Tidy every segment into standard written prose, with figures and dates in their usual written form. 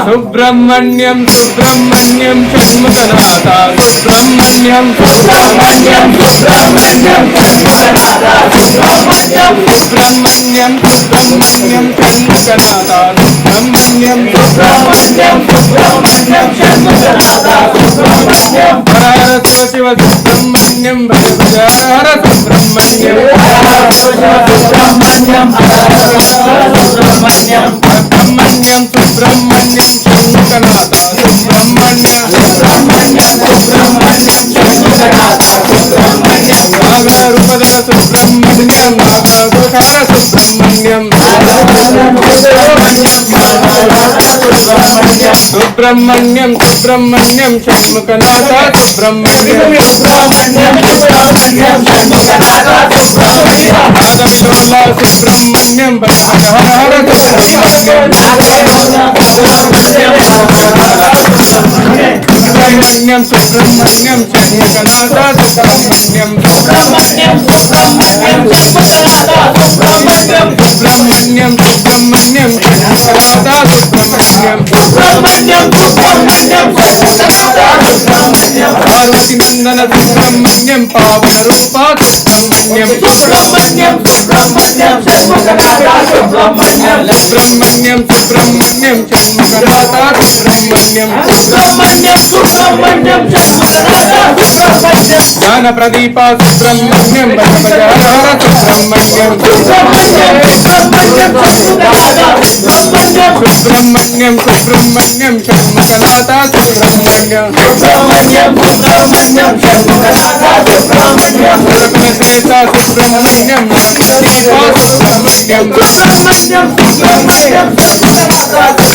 సుబ్రహ్మణ్యం సుబ్రహ్మణ్యం షణ్ముఖనాథ సుబ్రహ్మణ్యం సుబ్రహ్మణ్యం సుబ్రహ్మణ్యం షణ్ముఖనాథ సుబ్రహ్మణ్యం సుబ్రహ్మణ్యం సుబ్రహ్మణ్యం షణ్ముఖనాథ సుబ్రహ్మణ్యం సుబ్రహ్మణ్యం సుబ్రహ్మణ్యం షణ్ముఖనాథ సుబ్రహ్మణ్యం హర శివ సుబ్రహ్మణ్యం భజ భజ హర సుబ్రహ్మణ్యం సుబ్రహ్మణ్యం సుబ్రహ్మణ్యం సుబ్రహ్మణ్యం సుబ్రహ్మణ్యం షణ్ముఖనాథ సుబ్రహ్మణ్యం సుబ్రహ్మణ్యం సుబ్రహ్మణ్యం షణ్ముఖనాథ సుబ్రహ్మణ్యం నాగరూపధర సుబ్రహ్మణ్యం నాగదోషహర సుబ్రహ్మణ్యం సుబ్రహ్మణ్యం సుబ్రహ్మణ్యం షణ్ముఖనాథ సుబ్రహ్మణ్యం సుబ్రహ్మణ్యం సుబ్రహ్మణ్యం షణ్ముఖనాథ సుబ్రహ్మణ్యం నాగవిధోలా సుబ్రహ్మణ్యం భజ హర హర సుబ్రహ్మణ్యం సుబ్రహ్మణ్యం సుబ్రహ్మణ్యం షణ్ముఖనాథ సుబ్రహ్మణ్యం సుబ్రహ్మణ్యం సుబ్రహ్మణ్యం షణ్ముఖనాథ సుబ్రహ్మణ్యం సుబ్రహ్మణ్యం సుబ్రహ్మణ్యం షణ్ముఖనాథ సుబ్రహ్మణ్యం సుబ్రహ్మణ్యం సుబ్రహ్మణ్యం షణ్ముఖనాథ సుబ్రహ్మణ్యం పార్వతి నందన సుబ్రహ్మణ్యం పావన రూప సుబ్రహ్మణ్యం సుబ్రహ్మణ్యం సుబ్రహ్మణ్యం షణ్ముఖనాథ సుబ్రహ్మణ్యం సుబ్రహ్మణ్యం సుబ్రహ్మణ్యం షణ్ముఖనాథ సుబ్రహ్మణ్యం సుబ్రహ్మణ్యం సుబ్రహ్మణ్యం షణ్ముఖనాథ సుబ్రహ్మణ్యం జ్ఞాన ప్రదీప సుబ్రహ్మణ్యం భజ భజ హర సుబ్రహ్మణ్యం సుబ్రహ్మణ్యం సుబ్రహ్మణ్యం షణ్ముఖనాథ సుబ్రహ్మణ్యం సుబ్రహ్మణ్యం సుబ్రహ్మణ్యం షణ్ముఖనాథ సుబ్రహ్మణ్యం సుబ్రహ్మణ్యం సుబ్రహ్మణ్యం షణ్ముఖనాథ సుబ్రహ్మణ్యం సుబ్రహ్మణ్యం సుబ్రహ్మణ్యం సుబ్రహ్మణ్యం సుబ్రహ్మణ్యం సుబ్రహ్మణ్యం షణ్ముఖనాథ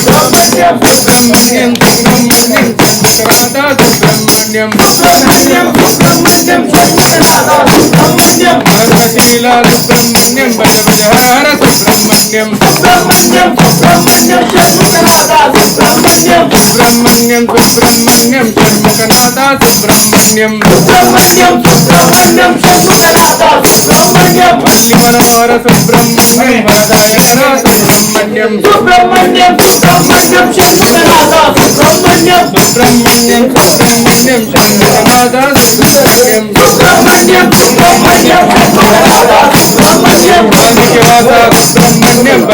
సుబ్రహ్మణ్యం సుబ్రహ్మణ్యం సుబ్రహ్మణ్యం షణ్ముఖనాథ సుబ్రహ్మణ్యం సుబ్రహ్మణ్యం సుబ్రహ్మణ్యం షణ్ముఖనాథ సుబ్రహ్మణ్యం సర్వశీల సుబ్రహ్మణ్యం భజ భజ హర సుబ్రహ్మణ్యం సుబ్రహ్మణ్యం సుబ్రహ్మణ్యం షణ్ముఖనాథ సుబ్రహ్మణ్యం సుబ్రహ్మణ్యం సుబ్రహ్మణ్యం షణ్ముఖనాథ సుబ్రహ్మణ్యం సుబ్రహ్మణ్యం సుబ్రహ్మణ్యం షణ్ముఖనాథ సుబ్రహ్మణ్యం మల్లి మనోహర సుబ్రహ్మణ్యం వరదాయన సుబ్రహ్మణ్యం సుబ్రహ్మణ్యం సుబ్రహ్మణ్యం షణ్ముఖనాథ సుబ్రహ్మణ్యం సుబ్రహ్మణ్యం సుబ్రహ్మణ్యం షణ్ముఖనాథ సుబ్రహ్మణ్యం సుబ్రహ్మణ్యం సుబ్రహ్మణ్యం షణ్ముఖనాథ సుబ్రహ్మణ్యం మాణిక్యవాస సుబ్రహ్మణ్యం భజ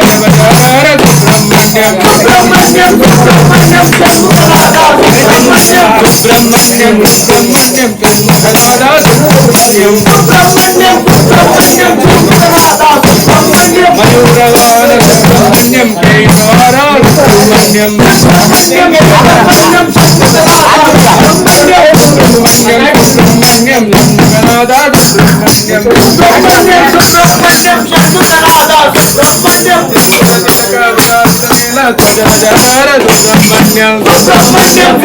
భజ హర సుబ్రహ్మణ్యం సుబ్రహ్మణ్యం సుబ్రహ్మణ్యం షణ్ముఖనాథ సుబ్రహ్మణ్యం సుబ్రహ్మణ్యం సుబ్రహ్మణ్యం షణ్ముఖనాథ సుబ్రహ్మణ్యం సుబ్రహ్మణ్యం సుబ్రహ్మణ్యం షణ్ముఖనాథ సుబ్రహ్మణ్యం మయూరవాహన సుబ్రహ్మణ్యం కైవార సుబ్రహ్మణ్యం సుబ్రహ్మణ్యం సుబ్రహ్మణ్యం షణ్ముఖనాథ సుబ్రహ్మణ్యం సుబ్రహ్మణ్యం సుబ్రహ్మణ్యం షణ్ముఖనాథ సుబ్రహ్మణ్యం సుబ్రహ్మణ్యం సుబ్రహ్మణ్యం షణ్ముఖనాథ సుబ్రహ్మణ్యం సుబ్రహ్మణ్యం సుబ్రహ్మణ్యం సుబ్రహ్మణ్యం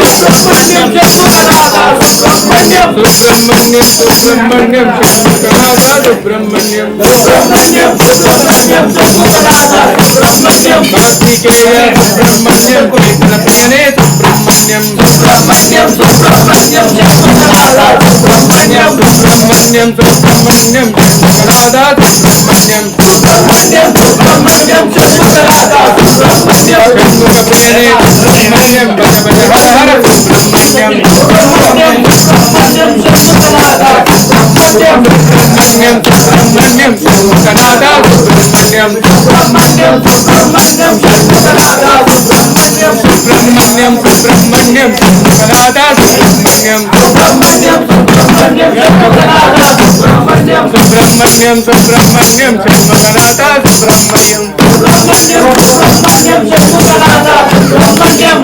షణ్ముఖనాథ సుబ్రహ్మణ్యం సుబ్రహ్మణ్యం సుబ్రహ్మణ్యం షణ్ముఖనాథ సుబ్రహ్మణ్యం సుబ్రహ్మణ్యం సుబ్రహ్మణ్యం షణ్ముఖనాథ సుబ్రహ్మణ్యం కార్తికేయ సుబ్రహ్మణ్యం కృష్ణప్రియనే సుబ్రహ్మణ్యం సుబ్రహ్మణ్యం సుబ్రహ్మణ్యం షణ్ముఖనాథ సుబ్రహ్మణ్యం సుబ్రహ్మణ్యం సుబ్రహ్మణ్యం షణ్ముఖనాథ సుబ్రహ్మణ్యం సుబ్రహ్మణ్యం సుబ్రహ్మణ్యం షణ్ముఖనాథ సుబ్రహ్మణ్యం షణ్ముఖప్రియనే సుబ్రహ్మణ్యం భజ భజ హర సుబ్రహ్మణ్యం సుబ్రహ్మణ్యం సుబ్రహ్మణ్యం షణ్ముఖనాథ సుబ్రహ్మణ్యం సుబ్రహ్మణ్యం సుబ్రహ్మణ్యం షణ్ముఖనాథ సుబ్రహ్మణ్యం సుబ్రహ్మణ్యం సుబ్రహ్మణ్యం షణ్ముఖనాథ సుబ్రహ్మణ్యం సుబ్రహ్మణ్యం సుబ్రహ్మణ్యం షణ్ముఖనాథ సుబ్రహ్మణ్యం సుబ్రహ్మణ్యం సుబ్రహ్మణ్యం షణ్ముఖనాథ సుబ్రహ్మణ్యం సుబ్రహ్మణ్యం సుబ్రహ్మణ్యం షణ్ముఖనాథ సుబ్రహ్మణ్యం సుబ్రహ్మణ్యం సుబ్రహ్మణ్యం షణ్ముఖనాథ సుబ్రహ్మణ్యం